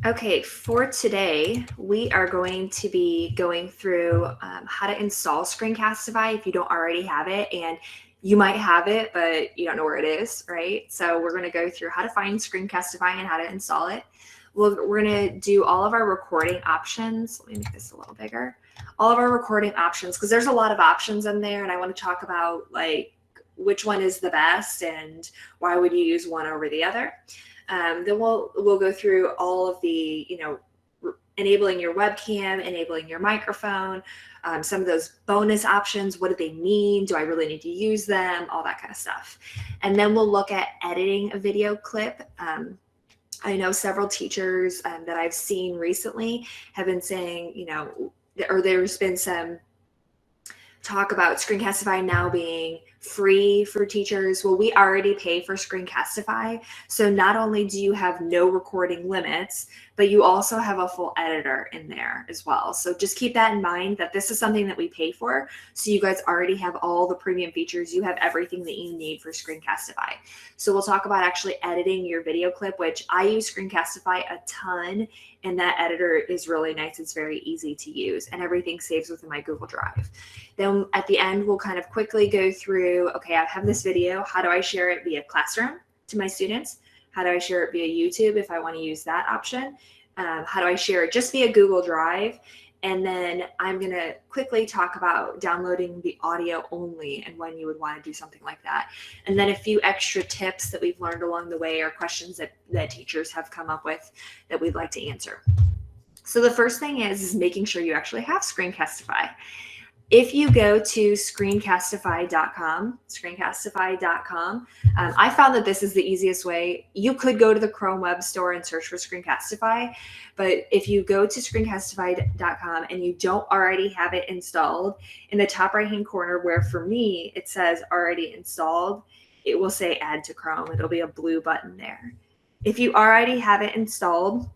Okay, for today, we are going to be going through how to install Screencastify if you don't already have it, and you might have it, but you don't know where it is, right? So we're going to go through how to find Screencastify and how to install it. We're going to do all of our recording options. Let me make this a little bigger. All of our recording options, because there's a lot of options in there, and I want to talk about like which one is the best and why would you use one over the other. Then we'll go through all of the, enabling your webcam, enabling your microphone, some of those bonus options. What do they mean? Do I really need to use them? All that kind of stuff. And then we'll look at editing a video clip. I know several teachers that I've seen recently have been saying, or there's been some talk about Screencastify now being free for teachers. Well, we already pay for Screencastify. So not only do you have no recording limits, but you also have a full editor in there as well. So just keep that in mind that this is something that we pay for. So you guys already have all the premium features. You have everything that you need for Screencastify. So we'll talk about actually editing your video clip, which I use Screencastify a ton. And that editor is really nice. It's very easy to use and everything saves within my Google Drive. Then at the end, we'll kind of quickly go through, okay, I have this video. How do I share it via Classroom to my students? How do I share it via YouTube if I want to use that option? How do I share it just via Google Drive? And then I'm going to quickly talk about downloading the audio only and when you would want to do something like that. And then a few extra tips that we've learned along the way or questions that teachers have come up with that we'd like to answer. So the first thing is making sure you actually have Screencastify. If you go to screencastify.com, I found that this is the easiest way. You could go to the Chrome Web Store and search for Screencastify, but if you go to screencastify.com and you don't already have it installed, in the top right-hand corner where for me it says already installed, it will say add to Chrome. It'll be a blue button there. If you already have it installed,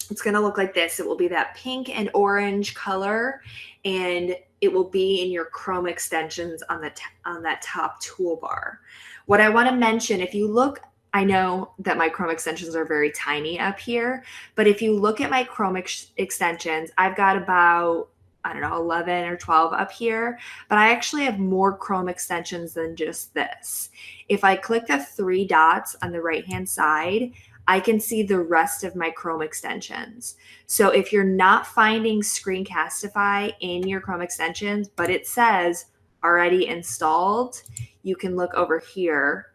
it's going to look like this. It will be that pink and orange color, and it will be in your Chrome extensions on that top toolbar. What I want to mention, if you look, I know that my Chrome extensions are very tiny up here, but if you look at my Chrome extensions, I've got about, 11 or 12 up here, but I actually have more Chrome extensions than just this. If I click the three dots on the right-hand side, I can see the rest of my Chrome extensions. So if you're not finding Screencastify in your Chrome extensions, but it says already installed, you can look over here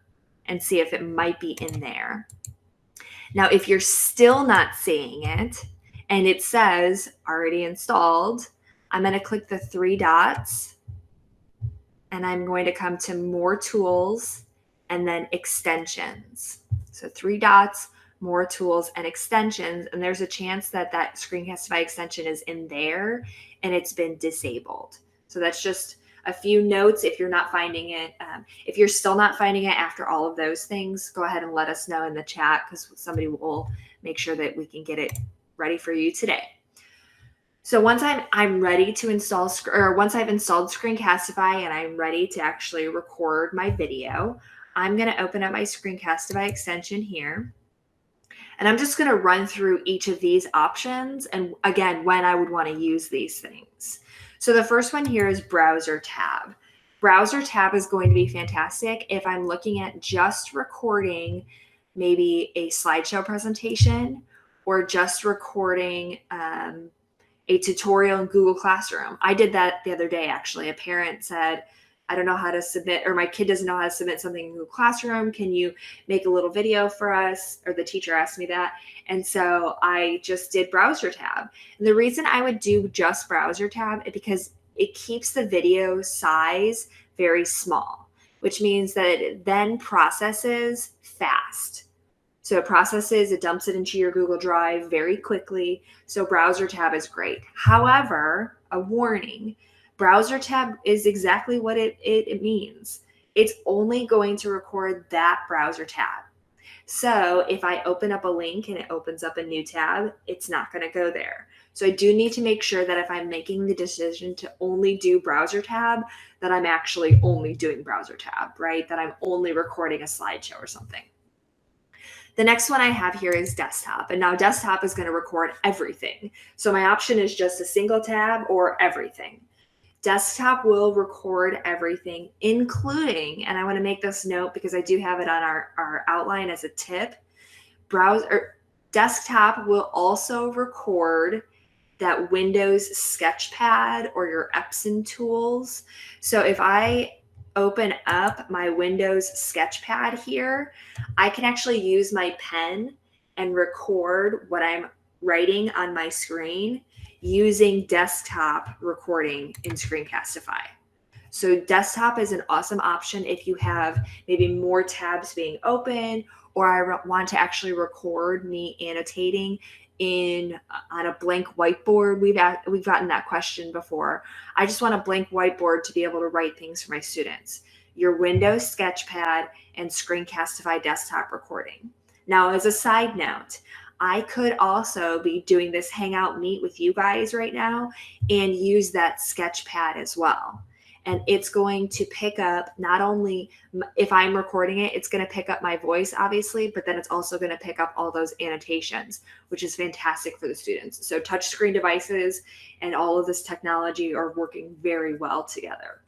and see if it might be in there. Now, if you're still not seeing it and it says already installed, I'm going to click the three dots and I'm going to come to more tools and then extensions. So three dots, more tools and extensions, and there's a chance that that Screencastify extension is in there and it's been disabled. So that's just a few notes if you're not finding it. If you're still not finding it after all of those things, go ahead and let us know in the chat because somebody will make sure that we can get it ready for you today. So once I'm ready to install, or once I've installed Screencastify and I'm ready to actually record my video, I'm going to open up my Screencastify extension here. And I'm just going to run through each of these options and again, when I would want to use these things. So the first one here is browser tab. Browser tab is going to be fantastic if I'm looking at just recording maybe a slideshow presentation or just recording a tutorial in Google Classroom. I did that the other day, actually. A parent said, I don't know how to submit, or my kid doesn't know how to submit something in Google Classroom. Can you make a little video for us? Or the teacher asked me that. And so I just did browser tab. And the reason I would do just browser tab is because it keeps the video size very small, which means that it then processes fast. So it processes, it dumps it into your Google Drive very quickly. So browser tab is great. However, a warning, browser tab is exactly what it means. It's only going to record that browser tab. So if I open up a link and it opens up a new tab, it's not going to go there. So I do need to make sure that if I'm making the decision to only do browser tab, that I'm actually only doing browser tab, right? That I'm only recording a slideshow or something. The next one I have here is desktop. And now desktop is going to record everything. So my option is just a single tab or everything. Desktop will record everything, including, and I want to make this note because I do have it on our outline as a tip, desktop will also record that Windows sketchpad or your Epson tools. So if I open up my Windows sketchpad here, I can actually use my pen and record what I'm writing on my screen using desktop recording in Screencastify. So desktop is an awesome option if you have maybe more tabs being open, or I want to actually record me annotating on a blank whiteboard. We've gotten that question before. I just want a blank whiteboard to be able to write things for my students. Your Windows Sketchpad and Screencastify desktop recording. Now, as a side note, I could also be doing this Hangout Meet with you guys right now and use that Sketchpad as well. And it's going to pick up not only if I'm recording it, it's going to pick up my voice, obviously, but then it's also going to pick up all those annotations, which is fantastic for the students. So touchscreen devices and all of this technology are working very well together.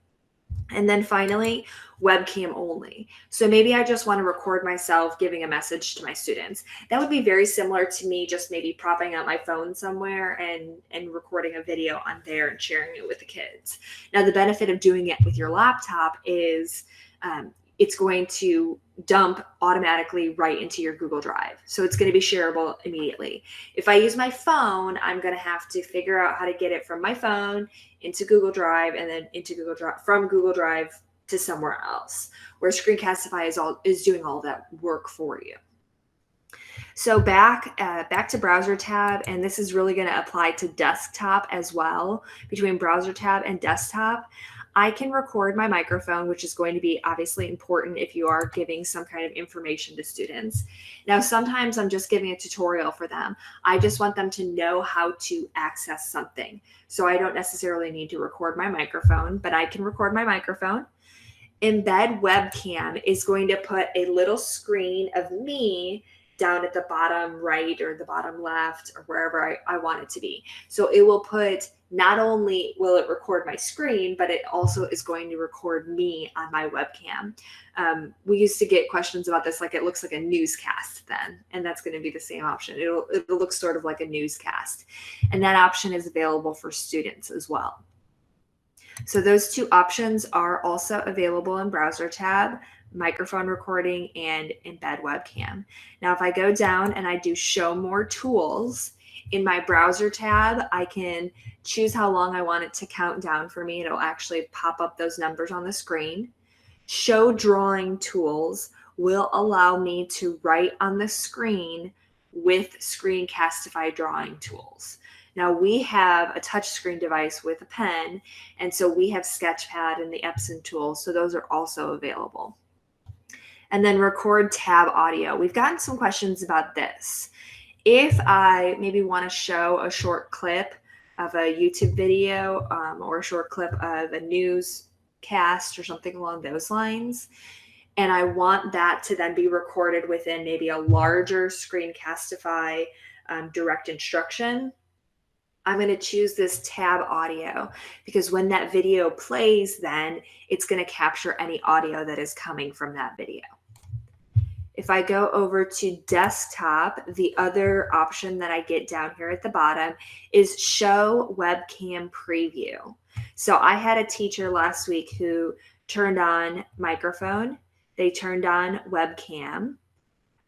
And then finally, webcam only. So maybe I just want to record myself giving a message to my students. That would be very similar to me just maybe propping out my phone somewhere and recording a video on there and sharing it with the kids. Now, the benefit of doing it with your laptop is it's going to dump automatically right into your Google Drive. So it's going to be shareable immediately. If I use my phone, I'm going to have to figure out how to get it from my phone into Google Drive and then into Google Drive, from Google Drive to somewhere else, where Screencastify is doing all that work for you. So back to browser tab, and this is really going to apply to desktop as well. Between browser tab and desktop, I can record my microphone, which is going to be obviously important if you are giving some kind of information to students. Now, sometimes I'm just giving a tutorial for them. I just want them to know how to access something. So I don't necessarily need to record my microphone, but I can record my microphone. Embed webcam is going to put a little screen of me down at the bottom right or the bottom left or wherever I want it to be. So it will put, not only will it record my screen, but it also is going to record me on my webcam. We used to get questions about this, like it looks like a newscast then, and that's going to be the same option. It'll look sort of like a newscast. And that option is available for students as well. So those two options are also available in browser tab, microphone recording and embed webcam. Now, if I go down and I do show more tools in my browser tab, I can choose how long I want it to count down for me. It'll actually pop up those numbers on the screen. Show drawing tools will allow me to write on the screen with Screencastify drawing tools. Now we have a touchscreen device with a pen, and so we have Sketchpad and the Epson tools, so those are also available. And then record tab audio. We've gotten some questions about this. If I maybe want to show a short clip of a YouTube video or a short clip of a newscast or something along those lines, and I want that to then be recorded within maybe a larger Screencastify direct instruction, I'm going to choose this tab audio, because when that video plays, then it's going to capture any audio that is coming from that video. If I go over to desktop, the other option that I get down here at the bottom is show webcam preview. So I had a teacher last week who turned on microphone, they turned on webcam,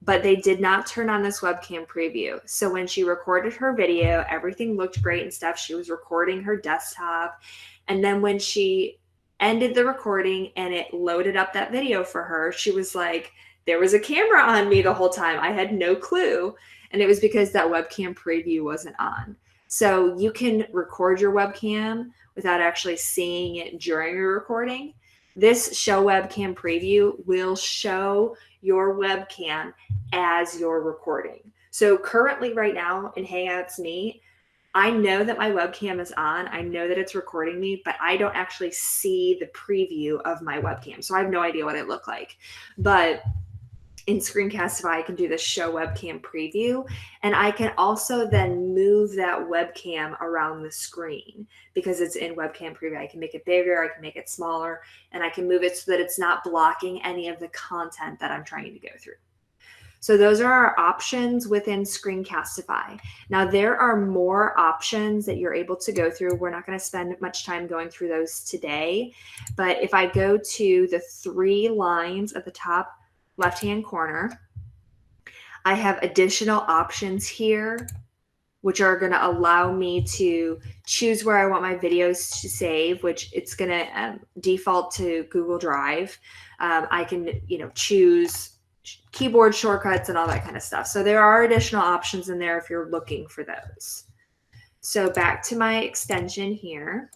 but they did not turn on this webcam preview. So when she recorded her video, everything looked great and stuff. She was recording her desktop. And then when she ended the recording and it loaded up that video for her, she was like, there was a camera on me the whole time. I had no clue. And it was because that webcam preview wasn't on. So you can record your webcam without actually seeing it during your recording. This show webcam preview will show your webcam as you're recording. So currently right now in Hangouts Meet, I know that my webcam is on. I know that it's recording me, but I don't actually see the preview of my webcam. So I have no idea what it looked like. But in Screencastify, I can do the show webcam preview, and I can also then move that webcam around the screen because it's in webcam preview. I can make it bigger, I can make it smaller, and I can move it so that it's not blocking any of the content that I'm trying to go through. So those are our options within Screencastify. Now there are more options that you're able to go through. We're not going to spend much time going through those today, but if I go to the 3 lines at the top left-hand corner, I have additional options here, which are going to allow me to choose where I want my videos to save, which it's going to default to Google Drive. I can, choose keyboard shortcuts and all that kind of stuff. So there are additional options in there if you're looking for those. So back to my extension here.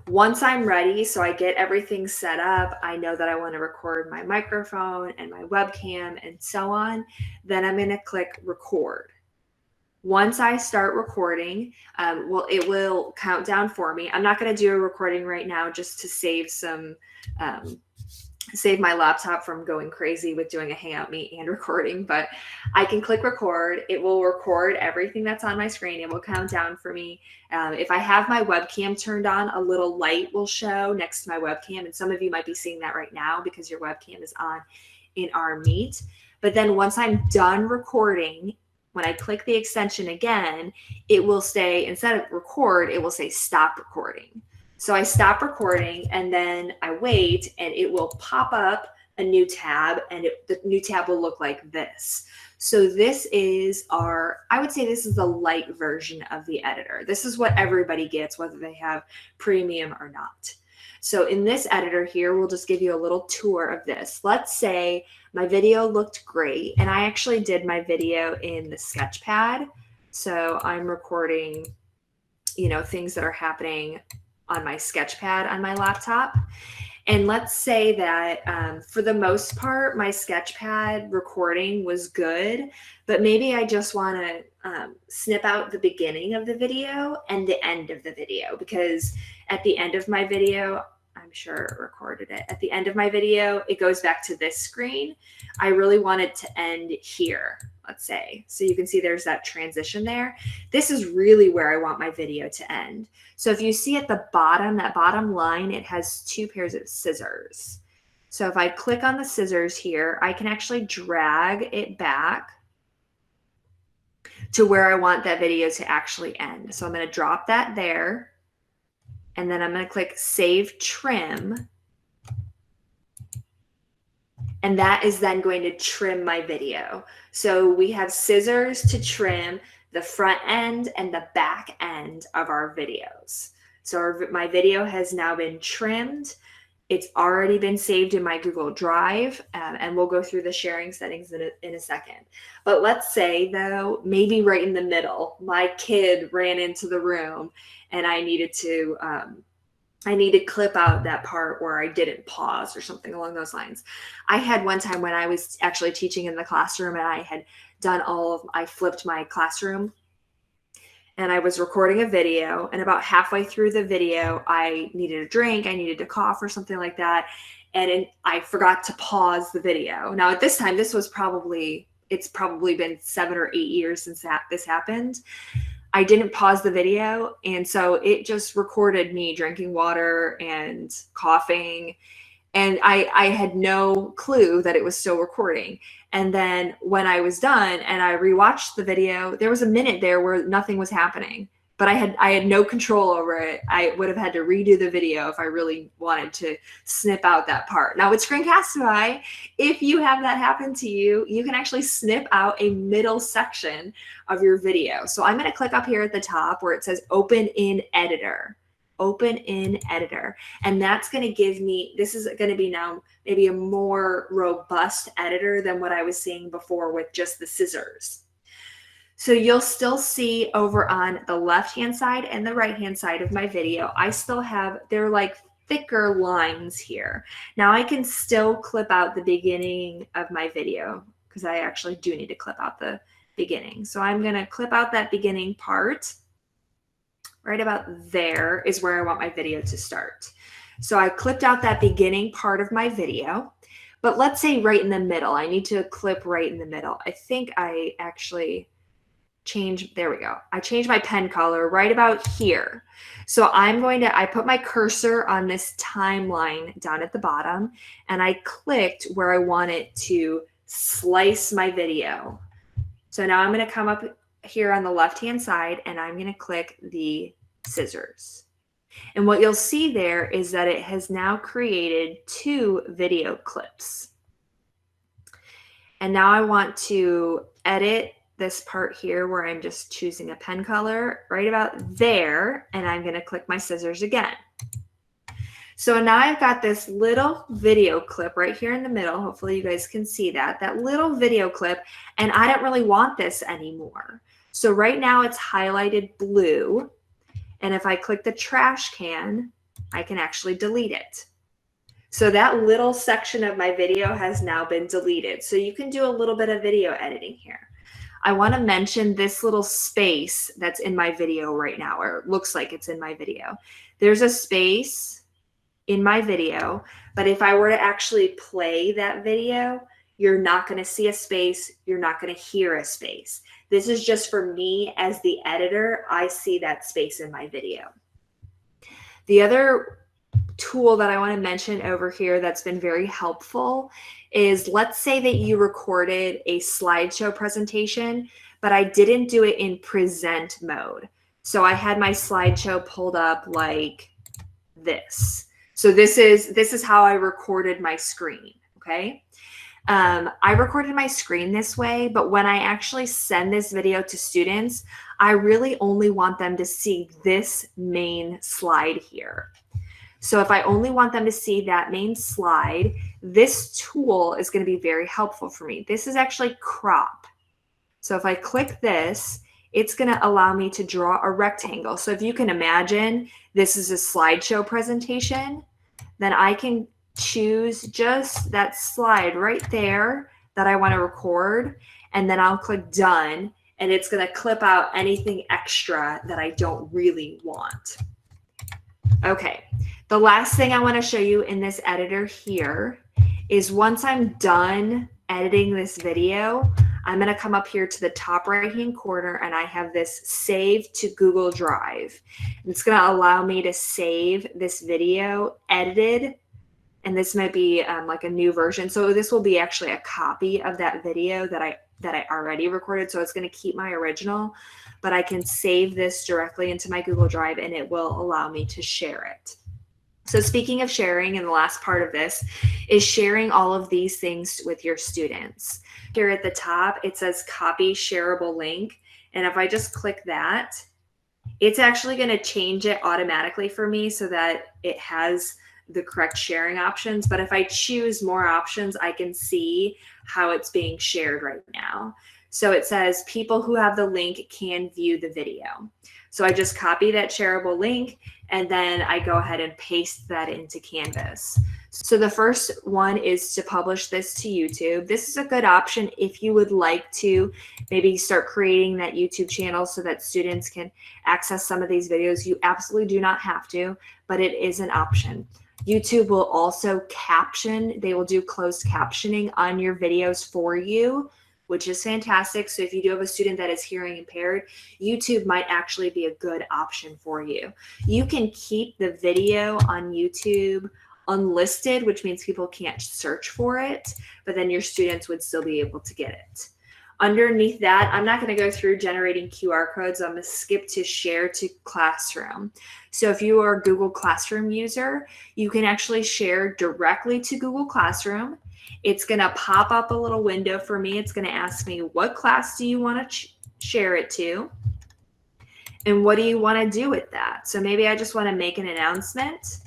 Once I'm ready, so I get everything set up, I know that I want to record my microphone and my webcam and so on, then I'm going to click record. Once I start recording, it will count down for me. I'm not going to do a recording right now just to save some save my laptop from going crazy with doing a Hangout Meet and recording, but I can click record. It will record everything that's on my screen. It will count down for me. If I have my webcam turned on, a little light will show next to my webcam, and some of you might be seeing that right now because your webcam is on in our Meet. But then once I'm done recording, when I click the extension again, it will say, instead of record, it will say stop recording. So I stop recording and then I wait, and it will pop up a new tab, and the new tab will look like this. So this is I would say this is the light version of the editor. This is what everybody gets, whether they have premium or not. So in this editor here, we'll just give you a little tour of this. Let's say my video looked great, and I actually did my video in the Sketchpad. So I'm recording, things that are happening on my Sketchpad on my laptop. And let's say that for the most part, my Sketchpad recording was good, but maybe I just want to snip out the beginning of the video and the end of the video, because at the end of my video, I'm sure it recorded it. At the end of my video, it goes back to this screen. I really want it to end here, let's say. So you can see there's that transition there. This is really where I want my video to end. So if you see at the bottom, that bottom line, it has 2 pairs of scissors. So if I click on the scissors here, I can actually drag it back to where I want that video to actually end. So I'm going to drop that there. And then I'm going to click Save Trim. And that is then going to trim my video. So we have scissors to trim the front end and the back end of our videos. So my video has now been trimmed. It's already been saved in my Google Drive, and we'll go through the sharing settings in a second. But let's say, though, maybe right in the middle, my kid ran into the room and I needed to clip out that part where I didn't pause or something along those lines. I had one time when I was actually teaching in the classroom, and I had done I flipped my classroom, and I was recording a video, and about halfway through the video, I needed a drink, I needed to cough or something like that, and I forgot to pause the video. Now at this time, it's probably been 7 or 8 years since this happened. I didn't pause the video, and so it just recorded me drinking water and coughing, and I had no clue that it was still recording. And then when I was done and I rewatched the video, there was a minute there where nothing was happening, but I had no control over it. I would have had to redo the video if I really wanted to snip out that part. Now with Screencastify, if you have that happen to you, you can actually snip out a middle section of your video. So I'm going to click up here at the top where it says Open in Editor. Open in Editor. And that's going to give me, this is going to be now maybe a more robust editor than what I was seeing before with just the scissors. So you'll still see over on the left-hand side and the right-hand side of my video, I still have, they're like thicker lines here. Now I can still clip out the beginning of my video because I actually do need to clip out the beginning. So I'm going to clip out that beginning part. Right about there is where I want my video to start. So I clipped out that beginning part of my video, But let's say right in the middle. I need to clip right in the middle. I think I actually changed, there we go. I changed my pen color right about here. So I put my cursor on this timeline down at the bottom, and I clicked where I want it to slice my video. So now I'm going to come up here on the left-hand side, and I'm going to click the scissors. And what you'll see there is that it has now created 2 video clips. And now I want to edit this part here where I'm just choosing a pen color right about there, and I'm going to click my scissors again. So now I've got this little video clip right here in the middle. Hopefully you guys can see that little video clip, and I don't really want this anymore. So right now it's highlighted blue, and if I click the trash can, I can actually delete it. So that little section of my video has now been deleted. So you can do a little bit of video editing here. I want to mention this little space that's in my video right now, or it looks like it's in my video. There's a space in my video, but if I were to actually play that video, you're not going to see a space. You're not going to hear a space. This is just for me as the editor. I see that space in my video. The other tool that I want to mention over here that's been very helpful is, let's say that you recorded a slideshow presentation, but I didn't do it in present mode. So I had my slideshow pulled up like this. So this is how I recorded my screen, okay? I recorded my screen this way, but when I actually send this video to students, I really only want them to see this main slide here. So if I only want them to see that main slide, this tool is going to be very helpful for me. This is actually crop. So if I click this, it's going to allow me to draw a rectangle. So if you can imagine this is a slideshow presentation, then I can choose just that slide right there that I want to record, and then I'll click done, and it's going to clip out anything extra that I don't really want. Okay, the last thing I want to show you in this editor here is, once I'm done editing this video, I'm going to come up here to the top right hand corner, and I have this save to Google Drive. And it's going to allow me to save this video edited, and this might be like a new version. So this will be actually a copy of that video that I already recorded. So it's going to keep my original, but I can save this directly into my Google Drive, and it will allow me to share it. So speaking of sharing, and the last part of this is sharing all of these things with your students. Here at the top, it says copy shareable link. And if I just click that, it's actually going to change it automatically for me so that it has the correct sharing options. But if I choose more options, I can see how it's being shared right now. So it says people who have the link can view the video. So I just copy that shareable link, and then I go ahead and paste that into Canvas. So the first one is to publish this to YouTube. This is a good option if you would like to maybe start creating that YouTube channel so that students can access some of these videos. You absolutely do not have to, but it is an option. YouTube will also caption. They will do closed captioning on your videos for you, which is fantastic. So if you do have a student that is hearing impaired, YouTube might actually be a good option for you. You can keep the video on YouTube unlisted, which means people can't search for it, but then your students would still be able to get it. Underneath that, I'm not going to go through generating QR codes. I'm going to skip to share to Classroom. So if you are a Google Classroom user, you can actually share directly to Google Classroom. It's going to pop up a little window for me. It's going to ask me, what class do you want to share it to? And what do you want to do with that? So maybe I just want to make an announcement,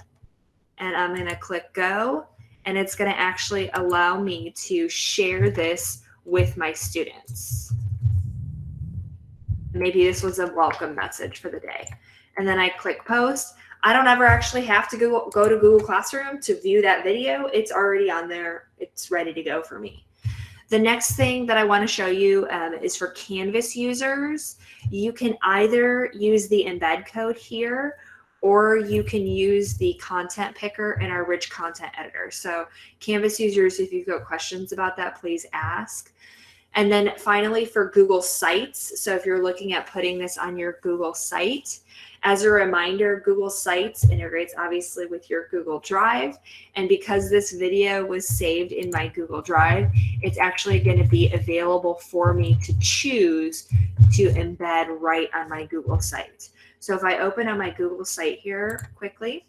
and I'm going to click go, and it's going to actually allow me to share this with my students. Maybe this was a welcome message for the day. And then I click post. I don't ever actually have to go to Google Classroom to view that video. It's already on there. It's ready to go for me. The next thing that I want to show you is for Canvas users. You can either use the embed code here, or you can use the content picker in our rich content editor. So Canvas users, if you've got questions about that, please ask. And then finally for Google Sites, so if you're looking at putting this on your Google site, as a reminder, Google Sites integrates obviously with your Google Drive. And because this video was saved in my Google Drive, it's actually going to be available for me to choose to embed right on my Google site. So if I open on my Google site here quickly,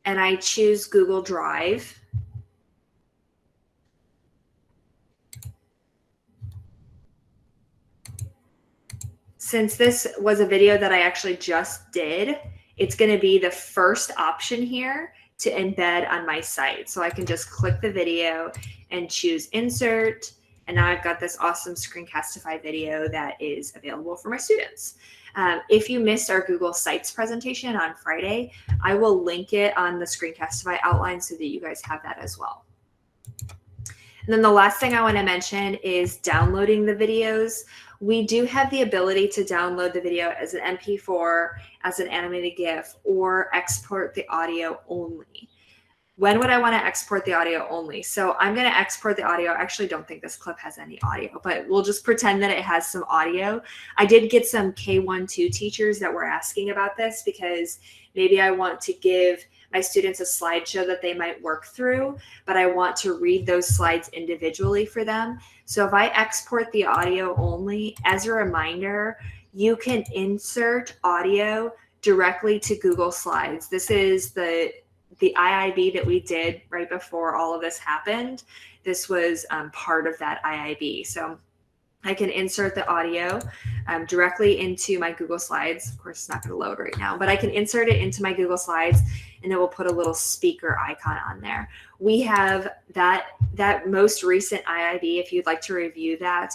and I choose Google Drive, since this was a video that I actually just did, it's going to be the first option here to embed on my site. So I can just click the video and choose insert. And now I've got this awesome Screencastify video that is available for my students. If you missed our Google Sites presentation on Friday, I will link it on the Screencastify outline so that you guys have that as well. And then the last thing I want to mention is downloading the videos. We do have the ability to download the video as an MP4, as an animated GIF, or export the audio only. When would I want to export the audio only? So I'm going to export the audio. I actually don't think this clip has any audio, but we'll just pretend that it has some audio. I did get some K1-2 teachers that were asking about this because maybe I want to give my students a slideshow that they might work through, but I want to read those slides individually for them. So if I export the audio only, as a reminder, you can insert audio directly to Google Slides. This is the IIB that we did right before all of this happened. This was part of that IIB. So I can insert the audio directly into my Google Slides. Of course, it's not going to load right now, but I can insert it into my Google Slides and it will put a little speaker icon on there. We have that most recent IIB. If you'd like to review that,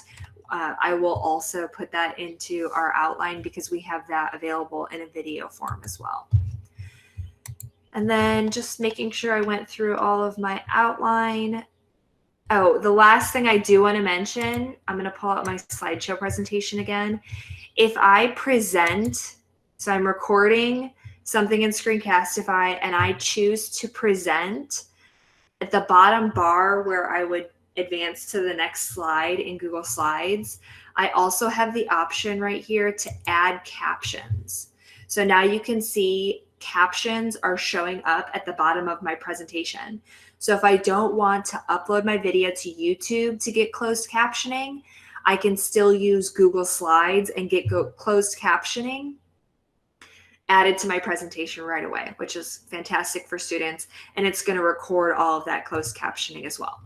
I will also put that into our outline because we have that available in a video form as well. And then just making sure I went through all of my outline. Oh, the last thing I do want to mention, I'm going to pull out my slideshow presentation again. If I present, so I'm recording something in Screencastify and I choose to present, at the bottom bar where I would advance to the next slide in Google Slides, I also have the option right here to add captions. So now you can see captions are showing up at the bottom of my presentation. So if I don't want to upload my video to YouTube to get closed captioning, I can still use Google Slides and get closed captioning added to my presentation right away, which is fantastic for students. And it's going to record all of that closed captioning as well.